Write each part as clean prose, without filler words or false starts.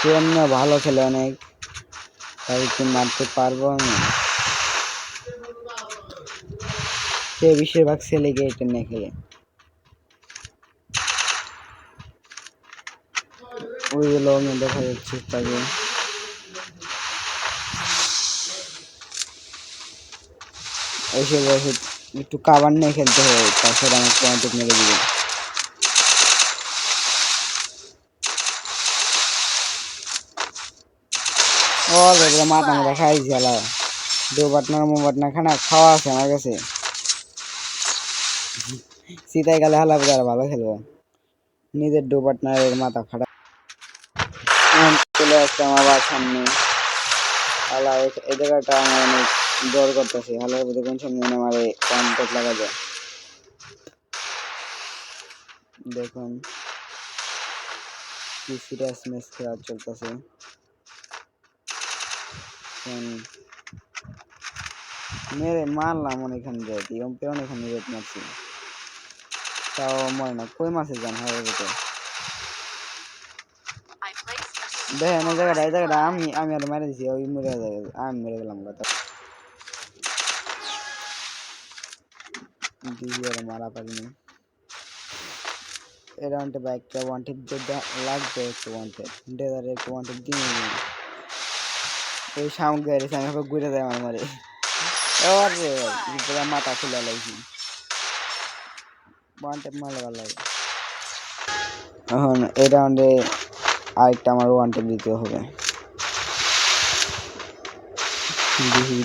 সে এমনি ভালো খেলে অনেক, তাই কি মারতে পারবো আমি? সে বেশিরভাগ ছেলে গিয়ে এটা নিয়ে খেলে। ওই লং দেখা যাচ্ছে তাকে, এসে বসে একটু কাবার নিয়ে খেলতে হবে, তাছাড়া আমার পয়েন্ট মেরে দিবে। ও মাথা মাথা খাইছি আলা, দু বাটনা মোবাটনা খানা খাওয়া আছে আমার কাছে, সিতাই গেলে হালা আর ভালো খেলবো। নিজের দু পার্টনারের মাথা ফাটা চলে আসছে আমার সামনে। হালা এই জায়গাটা আমার অনেক ডর করতেছে, হালার প্রতি কোন সামনে আমার কন্ট্যাক্ট লাগা যায়। দেখুন কি সিরিয়াস ম্যাচ খেলা চলতেছে। মেরে মারলাম অনেকখানে রেট, ইয়ম্পে অনেকখানে রেট মারছি, তাও মনে না কই মাসে যান হয় ভিতরে। দেখেন এই জায়গাটা আমি আর মেরে দিছি, ওই মরে আমি মেরে গেলাম কথা দিয়ে আর মারা পারিনি। এই রাউন্ডে বাইকটা ওয়ান্টেড লাগবে, একটু ওয়ান্টেড ডেজারে একটু ওয়ান্টেড দিয়ে এই সাউন্ড গাড়ি আমি ঘুরে দেয় আমার মারে পুরা মাথা খুলে লাগছি, ওয়ান্টেড মারলে ভালো লাগে। এখন এই রাউন্ডে আরেকটা আমার ওয়ান্টেড দিতে হবে,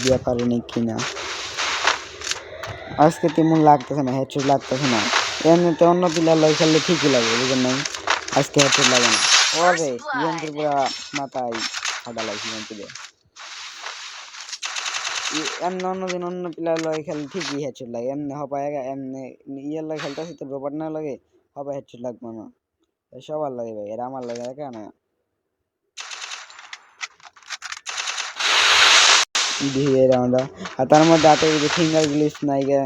দিয়ে পারেনি কিনা। আজকে তেমন লাগতেছে না, হেডশট লাগতেছে না, এমনিতে অন্য প্লেয়ার লয় খেললে ঠিকই লাগে, বুঝলেন নাই? আজকে হেডশট লাগে না। ওরে ইয়ন্ত্র পুরা মাথায় ফাটা লাগছে ইয়ন্ত্রে। এমনি অন্যদিন অন্য প্লেয়ার লয় খেলে ঠিকই হেডশট লাগে, এমনি হবাই এমনি ইয়ের লয় খেলতেছে তো রোবট না লাগে হবাই হেডশট লাগবে না, সবার লাগে ভাই, এরা আমার লাগে একা না। দিয়ে রাউন্ডা আর তার মধ্যে হাতে ফিঙ্গার গ্লিচ নাই গে,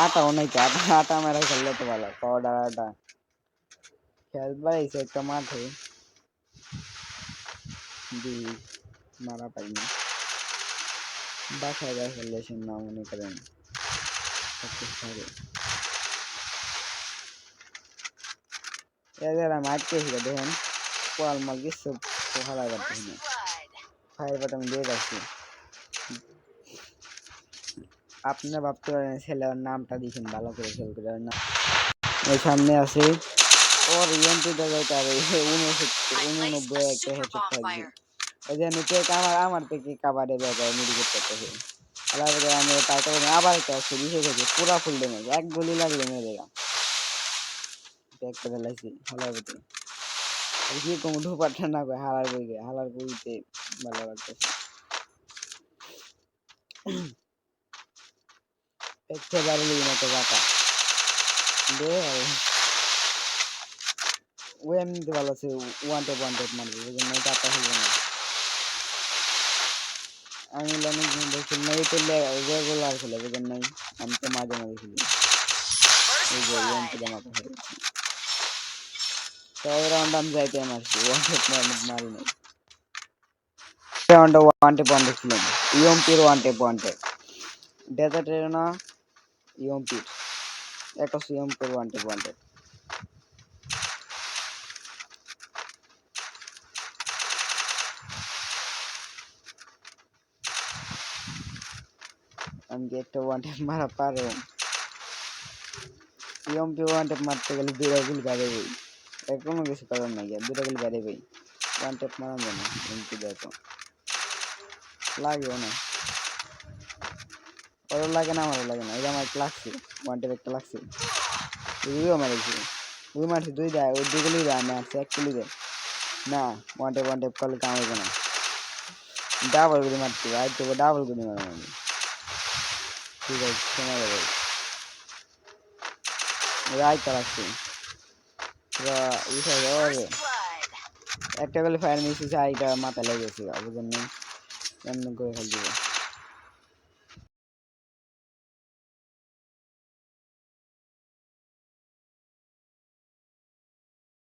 আটাও নাই তো, আটা মেরা খেললে তো ভালো, পাউডার আটা খেলবার এসে একটা মাঠে দিয়ে মারা পাইনি। বাসায় যা খেললে সে না মনে করেন এরা মারতে ছিল দেখেন, কোয়াল মাল কিছু ভালো করতেছি না, ফায়ার বাটন দিয়ে রাখছি। আপনারা ভাবতে পারেন ছেলের নামটা দিয়েছেন ভালো করে খেল করে না, ওই সামনে আছে ওর ইএমপি জায়গায় তার 89 একটা হেডশট থাকবে, ওই যে নিচে আমার থেকে কাবারে জায়গায় মেডিকেট করতেছে, আলাদা আমি তারপর আবার একটা আছে বিশেষ হয়েছে পুরা ফুল ড্যামেজ, এক গুলি লাগলে মেরে গেলাম ব্যাক করে লাইছি হালার ভিতরে। কি কম ঢোপাটা না করে হালার বইতে ভালো লাগতেছে। একটা বাড়ি মতো বাতা দে ও এমনিতে ভালো আছে, ওয়ান টেপ মারবে, ওই জন্য চারটা খেলবে না। আমি অনেক দেখি না এই তো রেগুলার খেলে, বুঝেন নাই? আমি তো মাঝে মাঝে খেলি, এই যে ইএমপিটা মাথা হয়ে গেছে। তো এই রাউন্ড আমি যাইতে মারছি, ওয়ান টেপ মারি নাই। রাউন্ডে ওয়ান টেপ ছিলাম, ইএমপির ওয়ান টেপ ডেজার্টের না ইএমপির একটা ইএমপির ওয়ান টেপ আমি কি একটা ওয়ান টেপ মারা পারো? ইএমপি ওয়ান টেপ মারতে গেলে দুইটা গুলি বাইরে বই, কোনো কিছু করার নাই, দুইটা গুলি বাইরে বই, ওয়ান টেপ মারা যায় না ইএমপি দেয় তো লাগেও না, ওরও লাগে না আমারও লাগে না, এটা আমার একটা লাগছে ওয়ান টেপ একটা লাগছে, ওইও মারিছি, ওই মারছি দুই দেয়, ওই দুই গুলি দেয়, আমি আসছি এক গুলি দেয় না, ওয়ান টেপ করলে কাম হইবে না, ডাবল গুলি মারছি ভাই, তো ডাবল গুলি মারা আমি, ঠিক আছে সময় দেবে রাইট রাখছি একটা গুলি ফায়ার মিস হয়েছে, আইটা মাথা লেগেছে, বুঝেন এমনি করে খেল দিবে।